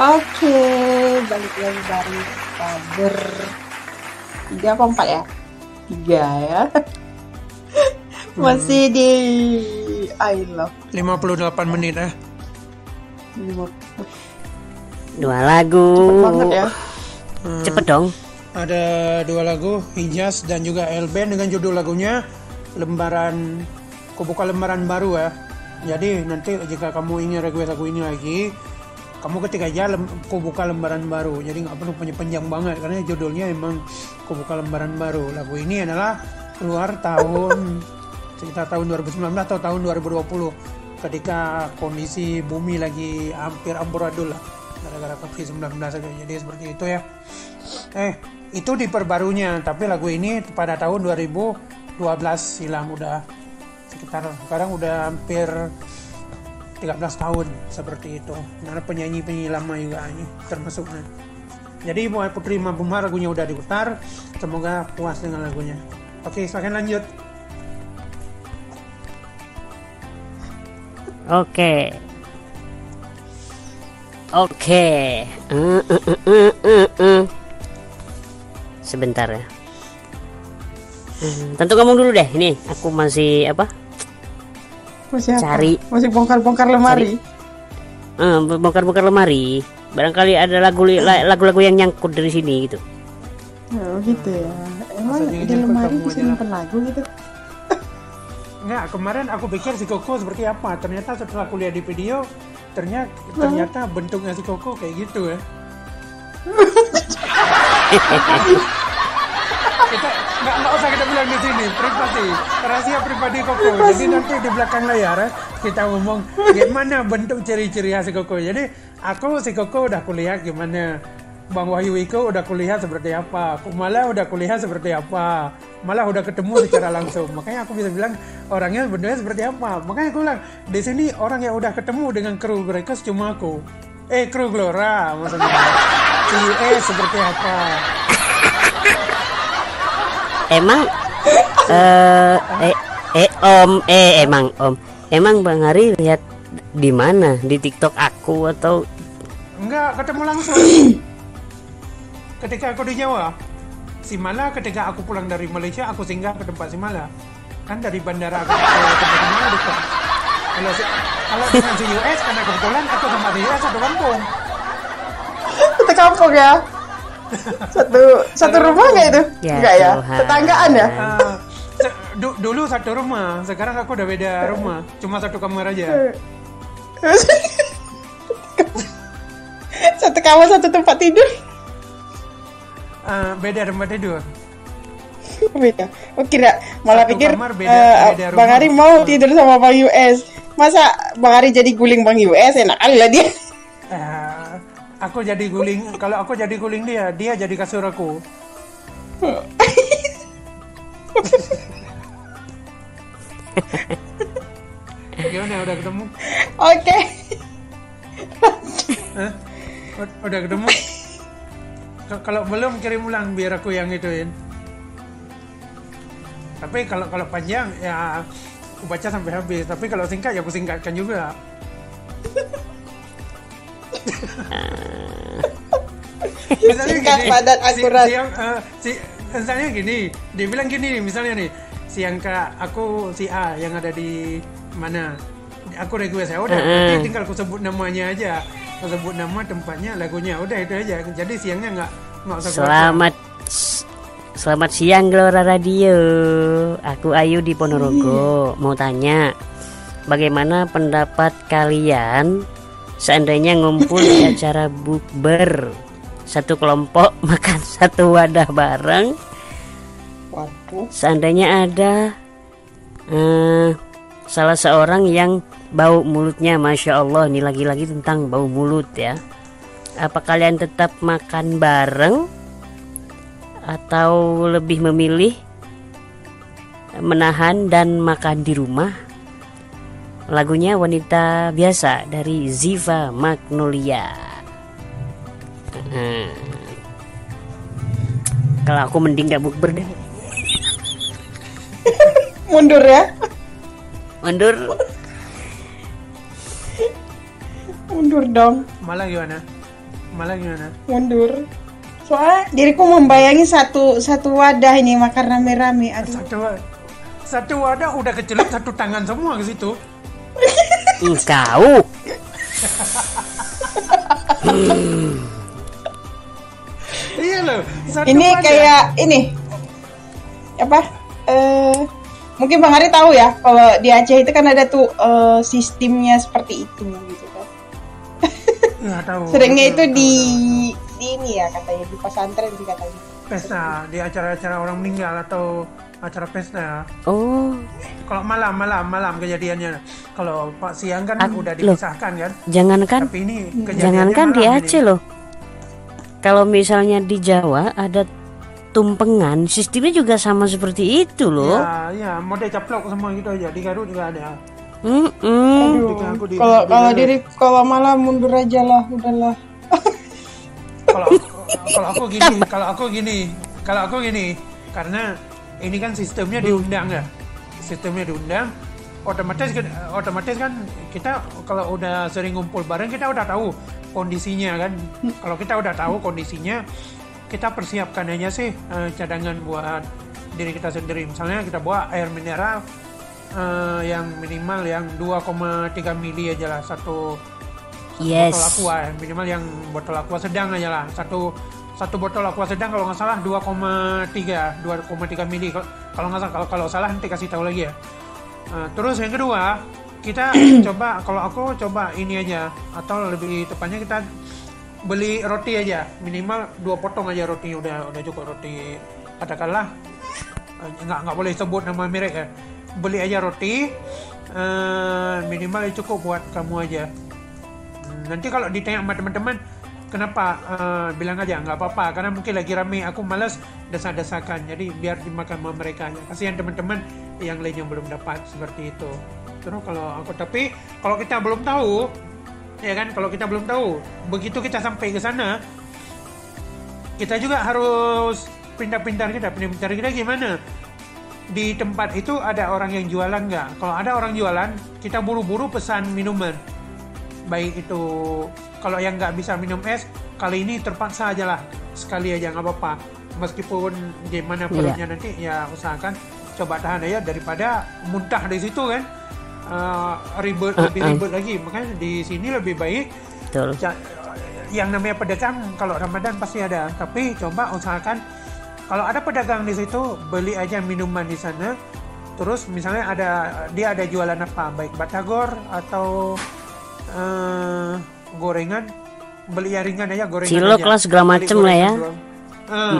Oke, balik lagi dari kabar 3 apa 4 ya? 3 ya. Masih di I Love 58 menit ya. 50. 2 lagu. Cepet banget ya. Cepet dong. Ada 2 lagu, Hijaz dan juga Elben dengan judul lagunya Lembaran. Aku buka lembaran baru ya. Jadi nanti jika kamu ingin request lagu ini lagi, kamu ketik aja aku buka lembaran baru. Jadi nggak perlu panjang banget karena judulnya emang aku buka lembaran baru. Lagu ini adalah keluar tahun sekitar tahun 2019 atau tahun 2020 ketika kondisi bumi lagi hampir amburadul lah gara-gara COVID-19 aja. Jadi seperti itu ya. Itu diperbarunya, tapi lagu ini pada tahun 2012 silam, udah sekitar sekarang udah hampir 13 tahun seperti itu. Karena penyanyi lama juga ini termasuknya. Jadi buat Putri Mabumar lagunya udah diputar. Semoga puas dengan lagunya. Oke, silakan lanjut. Oke. Sebentar ya. Tentu kamu dulu deh. Ini aku masih cari. Masih bongkar-bongkar lemari. Bongkar-bongkar lemari. Barangkali ada lagu-lagu yang nyangkut dari sini gitu. Oh gitu ya. Emang di lemari bisa nyimpen lagu gitu? Enggak, kemarin aku pikir si Koko seperti apa. Ternyata setelah aku lihat di video, ternyata bentuknya si Koko kayak gitu ya. Kita nggak usah kita bilang di sini, privasi, rahasia pribadi Koko. Jadi nanti di belakang layar kita ngomong gimana bentuk ciri-ciri si Koko. Jadi si Koko udah kuliah gimana, Bang Wahyu Iko udah kuliah seperti apa, aku malah udah kuliah seperti apa, malah udah ketemu secara langsung. Makanya aku bisa bilang orangnya bentuknya seperti apa. Makanya aku bilang di sini orang yang udah ketemu dengan kru mereka cuma aku. Kru Glora maksudnya. Seperti apa? Emang Bang Hari lihat di mana? Di TikTok aku atau enggak ketemu langsung? Ketika aku di Jawa, Simala, ketika aku pulang dari Malaysia, aku singgah ke tempat Simala. Kan dari bandara aku ke tempat Simala dekat. Kalau dengan si US, karena kebetulan aku sama di US satu kampung. Satu kampung ya? Satu rumah nggak itu? Ya, enggak ya? Tuhan. Tetanggaan ya? Dulu satu rumah, sekarang aku udah beda rumah. Cuma satu kamar aja. Satu kamar, satu tempat tidur? Beda tempat tidur. Beda. Oh kira malah Satu pikir kamar, beda Bang rumah. Ari mau tidur sama Bang US. Masa Bang Ari jadi guling Bang US? Enak kali lah dia. Aku jadi guling. Kalau aku jadi guling dia jadi kasur aku. Gimana, udah ketemu? Oke. Udah ketemu? Kalau belum kirim ulang biar aku yang ituin. Tapi kalau panjang ya aku baca sampai habis. Tapi kalau singkat ya aku singkatkan juga. Singkat, padat, akurat. Misalnya gini, dia bilang gini misalnya nih, aku si A yang ada di mana, aku request ya udah, nanti tinggal aku sebut namanya aja, aku sebut nama tempatnya, lagunya, udah itu aja. Jadi siangnya nggak usah. Selamat siang Glora Radio. Aku Ayu di Ponorogo. Mau tanya, bagaimana pendapat kalian seandainya ngumpul di acara bukber, satu kelompok makan satu wadah bareng? Waduh. Seandainya ada salah seorang yang bau mulutnya, Masya Allah, ini lagi-lagi tentang bau mulut ya. Apa kalian tetap makan bareng atau lebih memilih menahan dan makan di rumah? Lagunya Wanita Biasa dari Ziva Magnolia. Kalau aku mending gak bukber deh. Mundur ya? Mundur. Mundur dong. Malah gimana? Malah gimana? Mundur. Soalnya diriku membayangi satu wadah ini makan rame-rame. Aduh. Satu wadah udah kecelup satu tangan semua ke situ. Kau. Iya loh. Ini wadah. Kayak ini apa? Mungkin Bang Ari tahu ya, kalau di Aceh itu kan ada tuh sistemnya seperti itu gitu kan. Ya, tahu. Seringnya itu di ini ya katanya di pesantren sih katanya. Pesta di acara-acara orang meninggal atau acara pesta. Oh. Kalau malam kejadiannya. Kalau Pak siang kan udah dipisahkan kan. Jangankan. Tapi ini jangankan di Aceh loh. Kalau misalnya di Jawa ada tumpengan, sistemnya juga sama seperti itu loh. Ya, model caplok semua gitu aja. Di Garut juga ada. Aduh, kalau malah mundur aja lah, udahlah. Kalau aku gini, karena ini kan sistemnya diundang ya. Sistemnya diundang, otomatis kan kita kalau udah sering ngumpul bareng kita udah tahu kondisinya kan. Kalau kita udah tahu kondisinya, kita persiapkan aja sih cadangan buat diri kita sendiri. Misalnya kita bawa air mineral yang minimal yang 2,3 mili aja lah satu botol aqua, minimal yang botol aqua sedang aja lah, satu botol aqua sedang kalau nggak salah 2,3 mili kalau salah nanti kasih tahu lagi ya. Terus yang kedua kita kalau aku coba ini aja, atau lebih tepatnya kita beli roti aja, minimal 2 potong aja roti, udah cukup roti, katakanlah nggak boleh sebut nama merek ya, beli aja roti minimal cukup buat kamu aja. Nanti kalau ditanya sama teman-teman kenapa, bilang aja nggak apa-apa karena mungkin lagi rame, aku malas desak-desakan, jadi biar dimakan sama mereka aja, kasihan teman-teman yang lain yang belum dapat seperti itu. Terus tapi kalau kita belum tahu ya kan, kalau kita belum tahu, begitu kita sampai ke sana kita juga harus pintar-pintar kita gimana, di tempat itu ada orang yang jualan nggak. Kalau ada orang jualan, kita buru-buru pesan minuman, baik itu kalau yang nggak bisa minum es, kali ini terpaksa aja lah sekali aja, nggak apa-apa, meskipun gimana perutnya nanti ya usahakan coba tahan aja daripada muntah di situ kan. Lebih ribet lagi, makanya di sini lebih baik. Betul. Yang namanya pedagang kalau Ramadan pasti ada, tapi coba usahakan kalau ada pedagang di situ, beli aja minuman di sana. Terus misalnya dia ada jualan apa, baik batagor atau gorengan, beli yang ringan aja, gorengan cilok lah segala macem lah ya.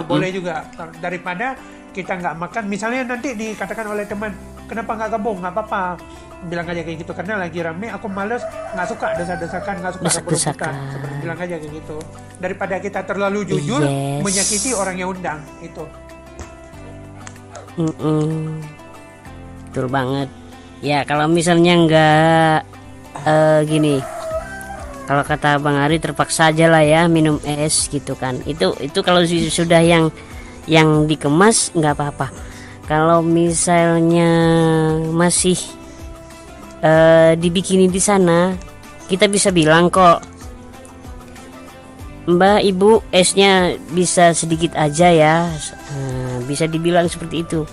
Boleh juga, daripada kita nggak makan. Misalnya nanti dikatakan oleh teman, kenapa nggak gabung, nggak apa-apa, bilang aja kayak gitu, karena lagi rame, aku males, nggak suka desak-desakan, nggak suka rebut-rebutan, seperti bilang aja kayak gitu, daripada kita terlalu jujur menyakiti orang yang undang itu. Betul banget ya. Kalau misalnya nggak gini, kalau kata Bang Ari terpaksa aja lah ya minum es gitu kan, itu kalau sudah yang dikemas nggak apa-apa. Kalau misalnya masih dibikinin di sana, kita bisa bilang kok, Mbak, Ibu, esnya bisa sedikit aja ya, bisa dibilang seperti itu.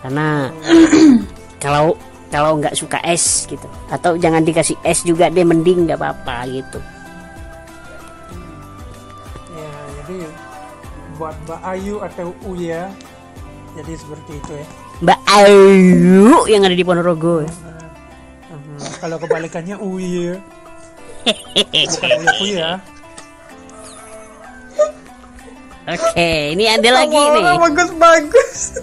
Karena kalau nggak suka es gitu, atau jangan dikasih es juga deh, mending nggak apa-apa gitu. Ya, jadi buat Mbak Ayu atau Uya, jadi seperti itu ya. Mbak Ayu yang ada di Ponorogo. Kalau kebalikannya Uya, bukan Uya. Oke, ini ada lagi nih. Bagus.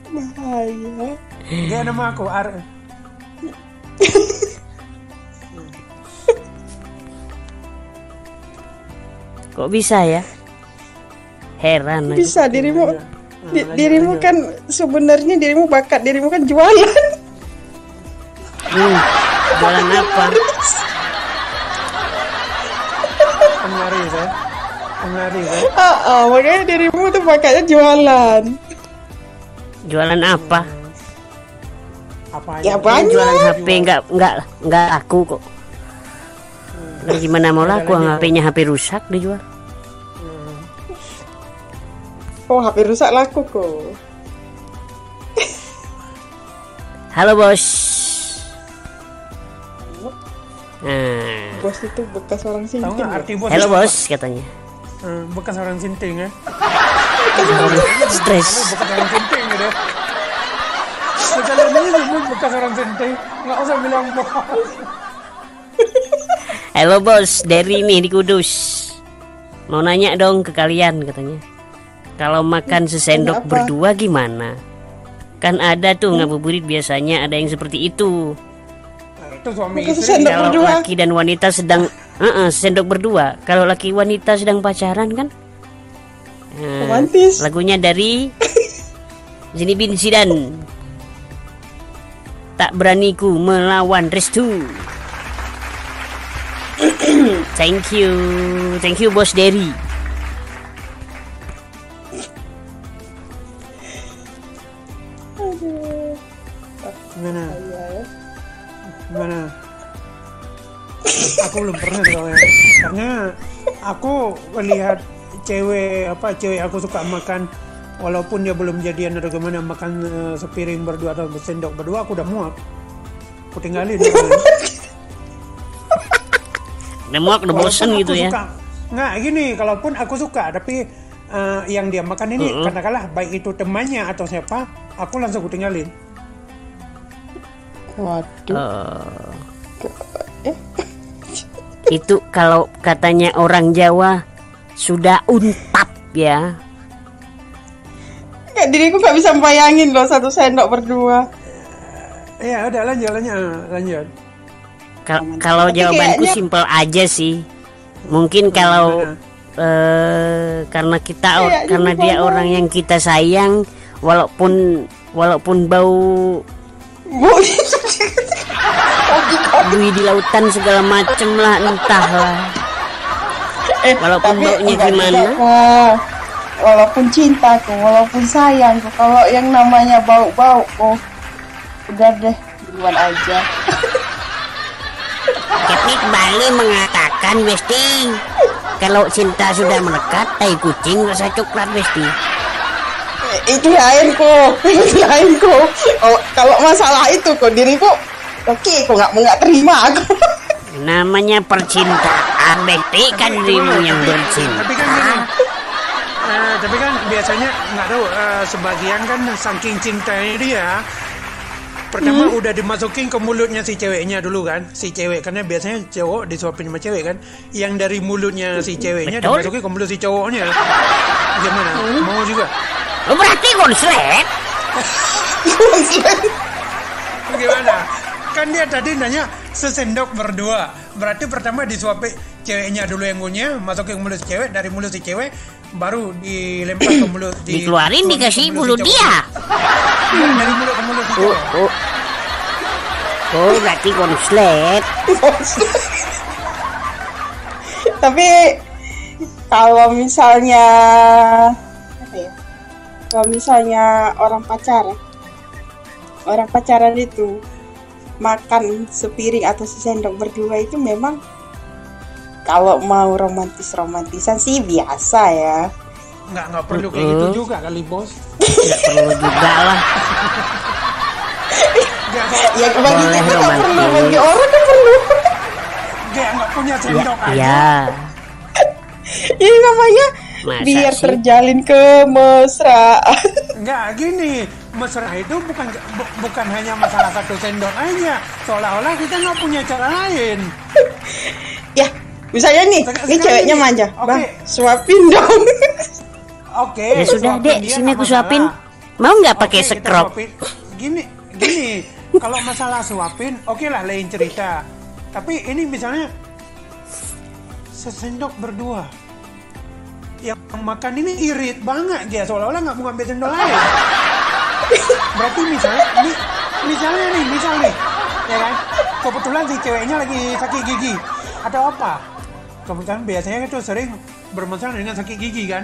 Bahaya. Dia nama aku Kok bisa ya? Heran. Bisa dirimu. Dirimu kan sebenarnya bakat dirimu kan jualan. Jualan apa? Penglaris ya. Makanya dirimu tuh bakatnya jualan. Jualan apa? Apa ya aja? banyak. Jualan HP enggak aku kok. Gimana mau Ada laku, lagi, HP-nya HP rusak dijual. Oh, HP rusak laku kok. Halo bos. Nah, Bos itu bekas orang Tahu sinting. nggak arti bos? halo itu bos apa? katanya. Bekas orang sinting ya. Stres. Bekas orang sinting gitu. Sekalian aja sebut bekas orang sinting. Nggak usah bilang bos. Halo bos, dari nih di Kudus. Mau nanya dong ke kalian katanya. Kalau makan sesendok Apa? berdua gimana? Kan ada tuh ngabuburit biasanya ada yang seperti itu. Nah, itu suami Bekas istri. sendok Kalau berdua. laki dan wanita sedang sendok berdua. Kalau laki wanita sedang pacaran kan? Nah, Romantis. lagunya dari Zinedine Zidane. Tak beraniku melawan restu. Thank you bos Derry. Gimana? Iya. Gimana? Aku belum pernah soalnya. Karena aku melihat cewek aku suka makan walaupun dia belum jadian atau gimana, makan sepiring berdua atau sendok berdua aku udah muak. Aku tinggalin. Udah muak, udah bosen gitu ya. Nggak gini, kalaupun aku suka tapi yang dia makan ini katakanlah baik itu temannya atau siapa, aku langsung aku tinggalin. Waduh. Itu kalau katanya orang Jawa sudah untap ya. Kayak diriku nggak bisa bayangin loh satu sendok berdua. Ya udah lanjut. Kalau Tapi jawabanku kayaknya- simpel aja sih. Mungkin kalau karena Kayaknya karena dia gimana? orang yang kita sayang, walaupun bau Bu. buih di lautan segala macem lah, entahlah. Walaupun tapi baunya enggak gimana? juga, kok. Walaupun cinta kok, walaupun sayang kok, kalau yang namanya bau-bau kok, udah deh duluan aja. Kepik Bali mengatakan Besti, kalau cinta sudah melekat, tai kucing rasa coklat Besti. Itu lain kok, itu lain kok. Oh, kalau masalah itu kok diriku oke kok nggak terima aku. Namanya percintaan Besti kan dirimu yang bercinta. Tapi kan gini, tapi kan biasanya nggak tahu sebagian kan saking cintanya dia pertama udah dimasukin ke mulutnya si ceweknya dulu kan, si cewek, karena biasanya cowok disuapin sama cewek kan, yang dari mulutnya si ceweknya Betul. dimasukin ke mulut si cowoknya. Gimana? Mau juga? Lo berarti konslet? Gimana? Kan dia tadi nanya sesendok berdua. Berarti pertama disuapin ceweknya dulu yang ngunyah, masukin ke mulut si cewek, dari mulut si cewek baru dilempar ke mulut Dikeluarin ke dikasih mulut mulut si dia. cowok. Dari mulut ke mulut si cewek. Oh berarti konslet. Tapi kalau misalnya apa ya? Kalau misalnya orang pacaran itu makan sepiring atau sesendok berdua itu memang kalau mau romantisan sih biasa ya. Nggak perlu kayak gitu juga kali bos. Tidak perlu juga lah. Ya bagi Boleh kita nggak perlu, romantis. bagi orang kan perlu. Dia nggak punya sendok aja. Ya. Ini namanya Masa biar sih? terjalin kemesraan. Nggak gini, mesra itu bukan hanya masalah satu sendok aja. Seolah-olah kita nggak punya cara lain. Ya, misalnya nih, Sekarang ini ceweknya gini, manja, oke. bang, suapin dong. Oke. Ya sudah suapin dek, dia sini nggak aku suapin. masalah. Mau nggak pakai Oke, kita sekrop? suapin. Gini, kalau masalah suapin, oke lah lain cerita. Tapi ini misalnya sesendok berdua. Yang makan ini irit banget dia, seolah-olah nggak mau ambil sendok lain. Berarti misalnya nih, ya kan? Kebetulan si ceweknya lagi sakit gigi atau apa? Kebetulan biasanya itu sering bermasalah dengan sakit gigi kan?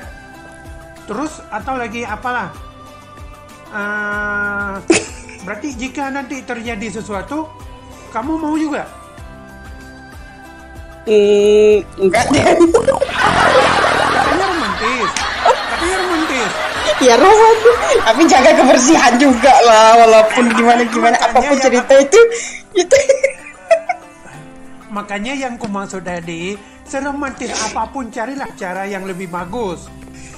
Terus atau lagi apalah? Berarti jika nanti terjadi sesuatu, kamu mau juga? Enggak deh. Katanya romantis. Katanya romantis. Ya romantis, tapi jaga kebersihan juga lah, walaupun gimana apapun cerita itu. Makanya yang ku maksud tadi, seromantis apapun carilah cara yang lebih bagus.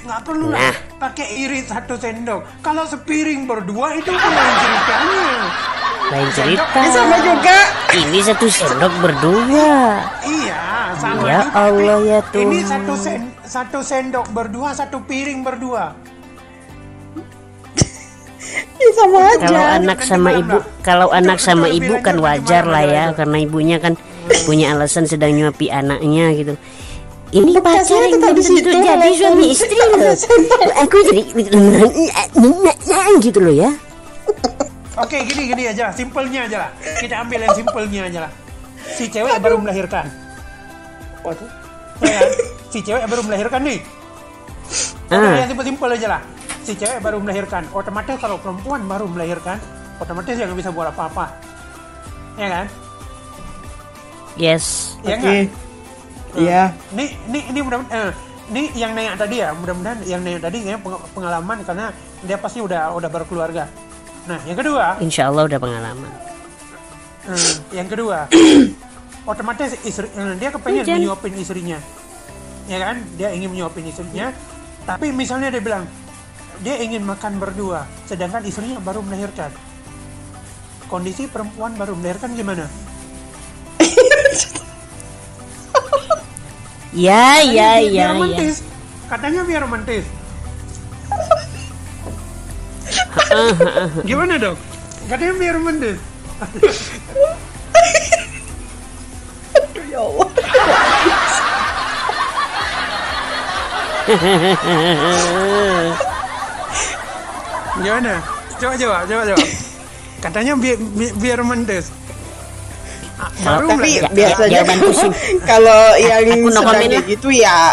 Nggak perlu lah pakai irit 1 sendok. Kalau sepiring berdua itu kan lain ceritanya. Lain cerita. Sama juga. Ini 1 sendok berdua. Iya, sama Ya juga. Allah ya Ini Tuhan. satu sendok berdua, 1 piring berdua. Ya, sama aja. Kalau anak sama ibu kan wajar lah ya, karena ibunya kan punya alasan sedang nyuapi anaknya gitu. Ini pacar yang belum tentu jadi suami istri loh. Aku jadi gitu loh ya. Oke, gini aja, simpelnya aja lah. Kita ambil yang simpelnya aja lah. Si cewek baru melahirkan. Waduh. Ya kan? Si cewek baru melahirkan nih. Yang simpel-simpel aja lah. Si cewek baru melahirkan. Otomatis kalau perempuan baru melahirkan, otomatis dia nggak bisa buat apa-apa. Ya kan? Yes. Ya Oke. kan? Iya. Ini mudah-mudahan ini yang nanya tadi ya, mudah-mudahan yang nanya tadi kayaknya pengalaman karena dia pasti udah berkeluarga. Nah, yang kedua, Insya Allah udah pengalaman. yang kedua, otomatis dia kepengen menyuapin istrinya, ya kan? Dia ingin menyuapin istrinya, tapi misalnya dia bilang dia ingin makan berdua, sedangkan istrinya baru melahirkan. Kondisi perempuan baru melahirkan gimana? Ya. Romantis. Katanya biar romantis. Gimana dok? Katanya biar romantis. Ya Allah. Gimana? Coba. Katanya biar romantis. Tapi melahirkan. biasanya kalau yang sedang kayak gitu ya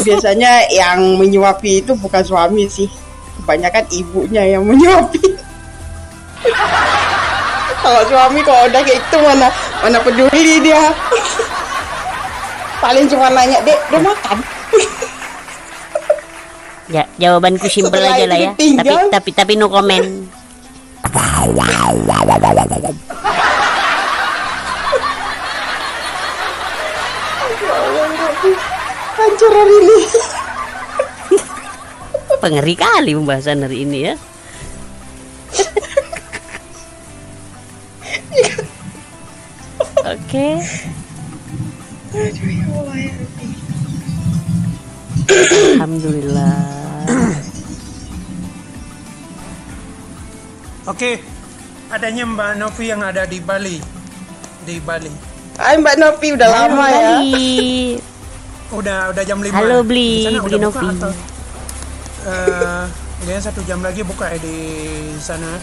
biasanya yang menyuapi itu bukan suami sih, kebanyakan ibunya yang menyuapi. Kalau suami kalau udah kayak itu mana peduli dia. Paling cuma nanya, "Dek, udah makan?" Ya, jawabanku simpel aja lah ya. Tapi no comment. Hancur hari ini. Pengeri kali pembahasan hari ini ya. Oke. Alhamdulillah. Oke, adanya Mbak Novi yang ada di Bali. Hai Mbak Novi, udah lama ya. Udah jam 5. Halo Bli Novi. Dia 1 jam lagi buka di sana.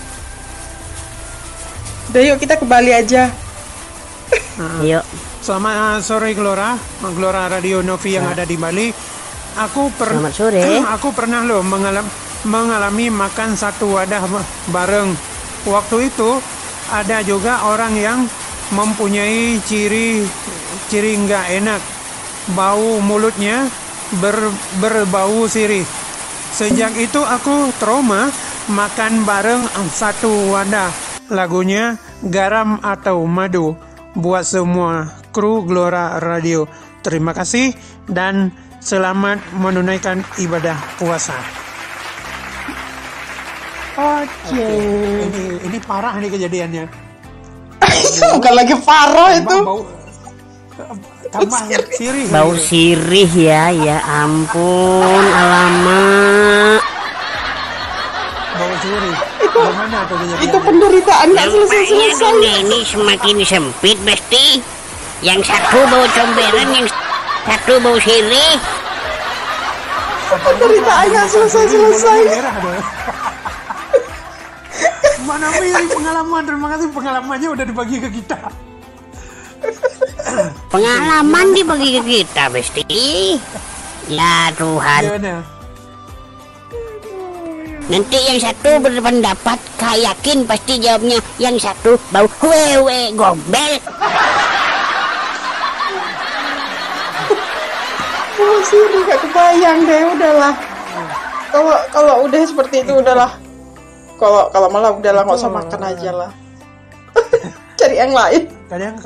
Udah yuk kita ke Bali aja. Yuk. Selamat sore Glora Radio Novi yang ada di Bali. Selamat sore. Aku pernah loh mengalami makan satu wadah bareng. Waktu itu ada juga orang yang mempunyai ciri nggak enak. Bau mulutnya berbau sirih. Sejak itu aku trauma makan bareng satu wadah. Lagunya Garam atau Madu buat semua kru Glora Radio. Terima kasih dan selamat menunaikan ibadah puasa. Oke. Ini parah nih kejadiannya. Bukan lagi parah itu. Tambah sirih. Bau sirih ya ampun, alamak. Bau sirih. Gimana tuh kejadiannya? Itu penderitaan nggak selesai. Dunia ini semakin sempit, Besti. Yang satu bau comberan, yang satu bau sirih. Penderitaan nggak selesai. Mana ini pengalaman? Terima kasih pengalamannya udah dibagi ke kita. Pengalaman dibagi ke kita, Besti. Ya Tuhan. Gimana? Nanti yang satu berpendapat yakin pasti jawabnya yang satu bau wewe gombel. Siri gak kebayang deh, udahlah. Kalau udah seperti itu udahlah. Kalau malah udahlah nggak usah makan aja lah. Cari yang lain. Kadang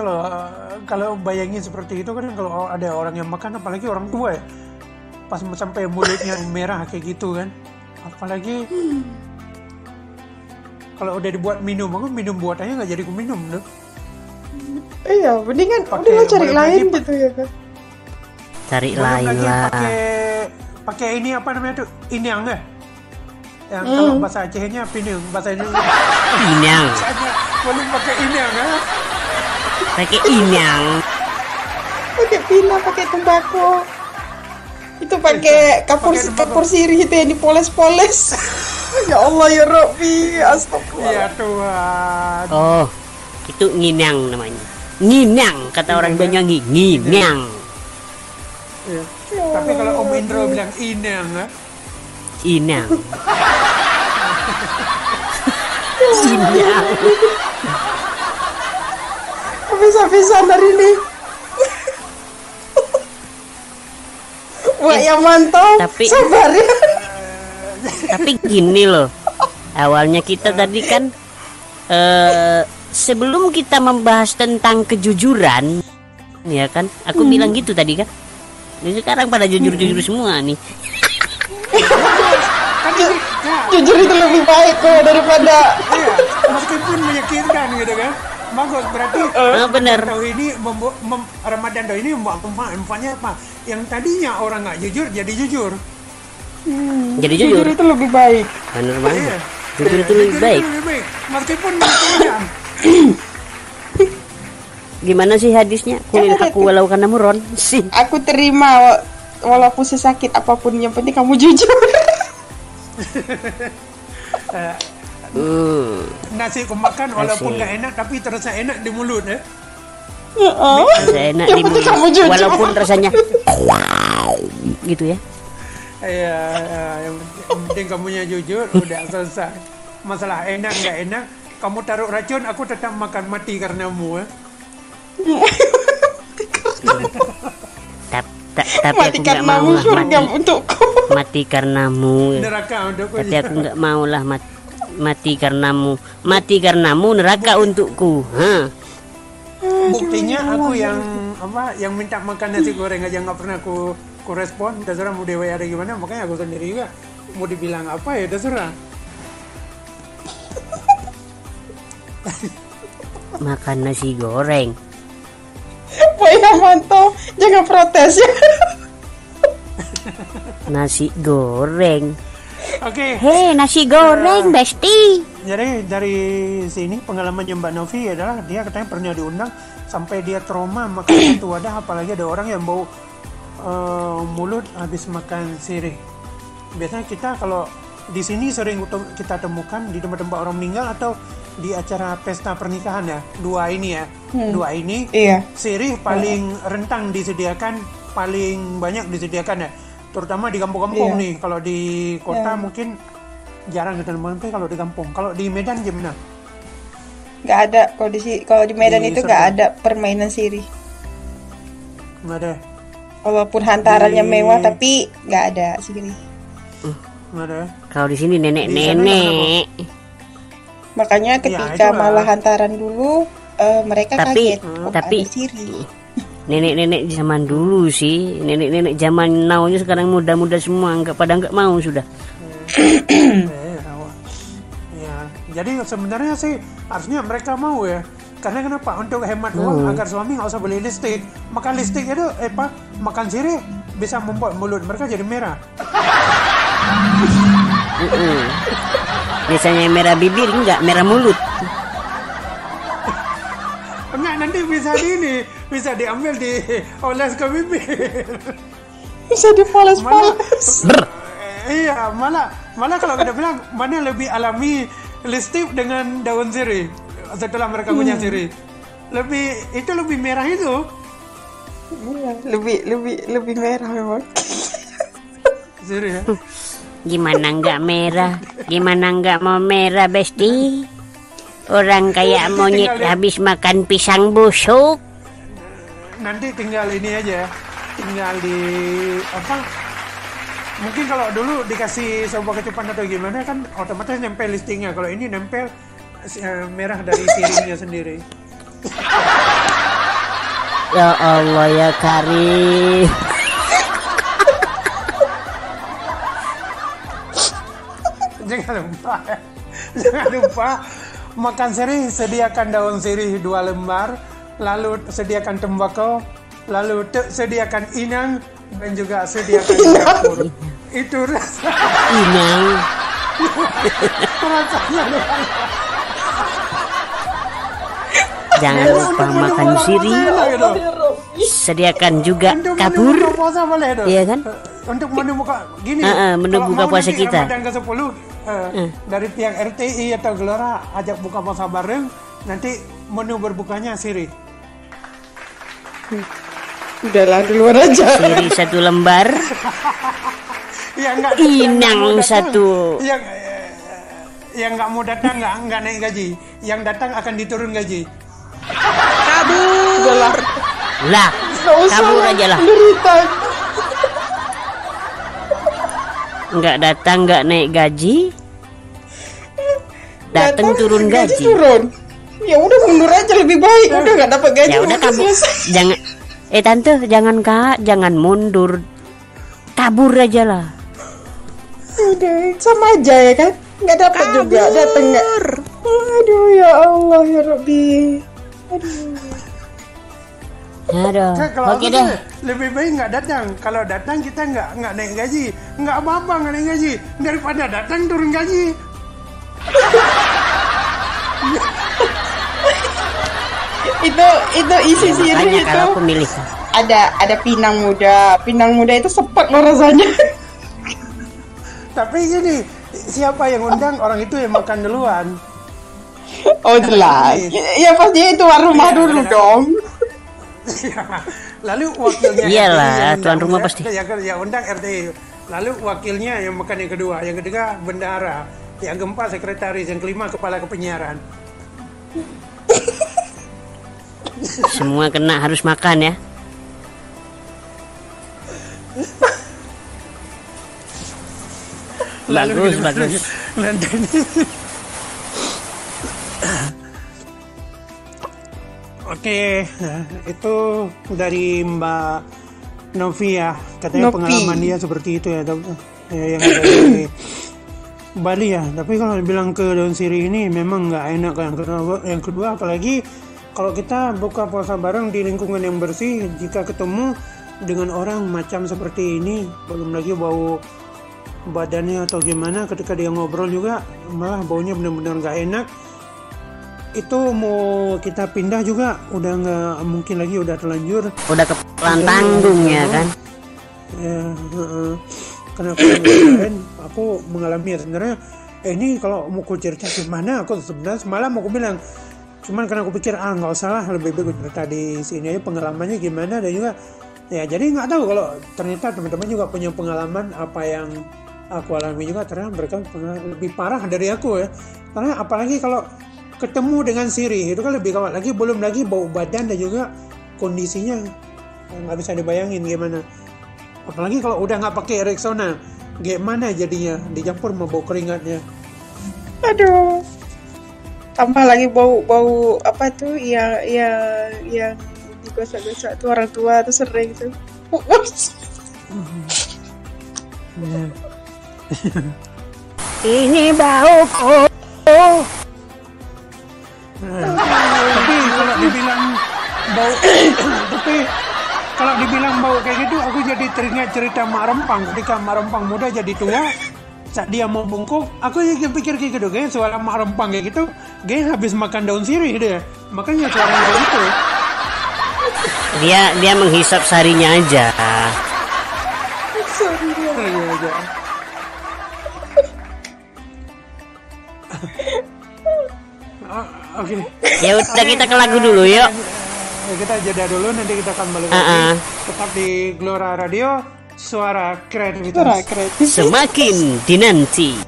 kalau bayangin seperti itu, kadang kalau ada orang yang makan, apalagi orang tua ya, pas sampai mulutnya merah kayak gitu kan, apalagi kalau udah dibuat minum, aku minum buatannya nggak jadi ku minum tuh. Iya, mendingan udahlah cari lain gitu ya kan. Cari lain lah. Pakai ini apa namanya tuh, inyang ya? Yang kalau bahasa Acehnya pinang, bahasa Indonesia Inyang. belum pakai inyang ya? Pakai inyang. Pakai pina, pakai tembakau. Itu pakai kapur sirih itu yang dipoles-poles. Ya Allah ya Rabbi, astagfirullah. Ya Tuhan. Oh, itu nginyang namanya. Nginyang kata orang Banyuwangi, nginyang. Ya. Tapi kalau Om Indro bilang inyang ya? Inyang. Inyang. Habis-habisan hari ini. Wah, yang mantap. Sabar ya. Tapi gini loh. Awalnya kita tadi kan sebelum kita membahas tentang kejujuran, ya kan? Aku bilang gitu tadi kan. Ini sekarang pada jujur-jujur semua nih. Jujur itu lebih baik kok daripada meskipun menyakitkan gitu kan. Bagus, berarti benar. Ini Ramadan ini manfaatnya apa? Yang tadinya orang nggak jujur jadi jujur. Jadi jujur itu lebih baik. Benar banget. Iya. Jujur itu lebih baik. Meskipun menyakitkan. Gimana sih hadisnya? Kulil haqqu walau kana murron sih. Aku terima walaupun sesakit apapun, yang penting kamu jujur. Nasi aku makan walaupun nggak enak tapi terasa enak di mulut ya. Terasa enak di mulut walaupun rasanya gitu ya. Iya, yang penting kamunya jujur, udah selesai. Masalah enak nggak enak, kamu taruh racun, aku tetap makan, mati karenamu ya. Tapi aku nggak mau lah mati karenamu. Neraka untukku. Tapi aku nggak mau lah mati karenamu neraka untukku. Buktinya aku yang minta makan nasi goreng aja nggak pernah aku respon. Terserah mau dewa ada gimana, makanya aku sendiri juga mau dibilang apa ya terserah. Makan nasi goreng. Wah, mantap, jangan protes ya. Nasi goreng. Oke. Hei, nasi goreng, Besti. Jadi dari sini pengalamannya Mbak Novi adalah dia katanya pernah diundang sampai dia trauma makan satu wadah, apalagi ada orang yang bau mulut habis makan sirih. Biasanya kita kalau di sini sering kita temukan di tempat-tempat orang meninggal atau di acara pesta pernikahan ya, dua ini iya. Sirih paling rentang disediakan, paling banyak disediakan ya, terutama di kampung-kampung nih. Kalau di kota mungkin jarang kita temukan, tapi kalau di kampung. Kalau di Medan gimana? Nggak ada, kalau di Medan itu nggak ada permainan sirih. Nggak ada. Walaupun hantarannya mewah tapi nggak ada sirih. Nggak ada. Kalau di sini nenek-nenek. Makanya ketika malah hantaran dulu mereka kaget. Tapi nenek-nenek zaman dulu sih, nenek-nenek zaman now-nya sekarang muda-muda semua nggak mau sudah. Ya, jadi sebenarnya sih harusnya mereka mau ya. Karena kenapa? Untuk hemat uang agar suami nggak usah beli lipstik. Makan lipstik itu makan sirih bisa membuat mulut mereka jadi merah. Biasanya merah bibir, enggak merah mulut. Enggak, nanti bisa diambil dioles ke bibir. Bisa dipoles-poles. Iya, malah kalau kita bilang mana lebih alami lipstik dengan daun sirih setelah mereka punya sirih. Lebih merah itu. Iya, lebih merah memang. Sirih ya. Gimana nggak merah? Gimana nggak mau merah, Besti? Orang kayak monyet habis makan pisang busuk. Nanti tinggal ini aja. tinggal di apa? Mungkin kalau dulu dikasih sebuah kecupan atau gimana kan otomatis nempel listingnya. Kalau ini nempel merah dari sirinya sendiri. Ya Allah ya Karim. Jangan lupa makan sirih, sediakan daun sirih 2 lembar, lalu sediakan tembakau, lalu sediakan inang dan juga sediakan dapur. Itu rasa Inang. rasanya. Jangan lupa makan sirih. Sediakan juga kabur. Iya kan? Untuk menu buka gini. Menu buka puasa kita. Ramadan ke-10 dari pihak RTI atau Gelora ajak buka puasa bareng. Nanti menu berbukanya sirih. Udahlah duluan aja. Sirih 1 lembar. Inang 1. Yang nggak mau datang nggak naik gaji. Yang datang akan diturun gaji. Udahlah. Lah, kabur aja lah. Nggak datang, nggak naik gaji. Datang turun gaji. Turun. Ya udah mundur aja lebih baik. Udah nggak dapat gaji. Ya udah kabur. Jangan. Tante, jangan Kak, jangan mundur. Kabur aja lah. Udah sama aja ya kan. Nggak dapat juga. Datang nggak. Aduh ya Allah ya Rabbi. Aduh. Kalau Oke deh. lebih baik nggak datang. Kalau datang kita nggak naik gaji. Nggak apa-apa nggak naik gaji. Daripada datang turun gaji. itu isi sirih itu. Kalau aku milih Ada pinang muda itu sepet loh rasanya. Tapi gini, siapa yang undang orang itu yang makan duluan. Oh jelas. Ya pasti itu rumah dulu dong. Lalu wakilnya iyalah tuan rumah pasti ya undang RT. Lalu wakilnya yang makan yang kedua, yang ketiga bendahara, yang keempat sekretaris, yang kelima kepala kepenyiaran. semua kena harus makan ya. Bagus. Oke, itu dari Mbak Novi ya, katanya pengalaman dia seperti itu ya, yang ada di Bali ya. Tapi kalau bilang ke daun sirih ini memang nggak enak. Yang kedua apalagi kalau kita buka puasa bareng di lingkungan yang bersih, jika ketemu dengan orang macam seperti ini, belum lagi bau badannya atau gimana, ketika dia ngobrol juga malah baunya benar-benar nggak enak. Itu mau kita pindah juga udah nggak mungkin lagi, udah terlanjur, udah kepelan tanggung ya kan ya. Karena kemarin aku mengalami ya sebenarnya ini kalau mau ku cerita gimana, aku sebenarnya semalam aku bilang, cuman karena aku pikir nggak usah lah, lebih baik cerita di sini aja pengalamannya gimana. Dan juga ya jadi nggak tahu kalau ternyata teman-teman juga punya pengalaman apa yang aku alami juga, ternyata mereka lebih parah dari aku ya. Karena apalagi kalau ketemu dengan sirih itu kan lebih gawat lagi, belum lagi bau badan dan juga kondisinya nggak bisa dibayangin gimana. Apalagi kalau udah nggak pakai Rexona, gimana jadinya dicampur sama bau keringatnya. Aduh, tambah lagi bau apa tuh yang digosok-gosok tuh orang tua tuh sering tuh. Ini bau Tapi kalau dibilang bau kayak gitu, aku jadi teringat cerita Mak Rempang. Ketika Mak Rempang muda jadi tua, saat dia mau bungkuk, aku jadi pikir kayak gitu, kayak suara Mak Rempang kayak gitu, kayak habis makan daun sirih dia, makanya suaranya kayak gitu. Dia menghisap sarinya aja. Oke. Ya udah kita ke lagu dulu yuk. Kita jeda dulu, nanti kita akan balik lagi. Tetap di Gelora Radio, suara kreativitas. Semakin dinanti.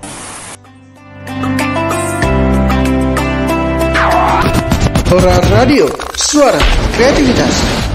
Gelora Radio, suara kreativitas.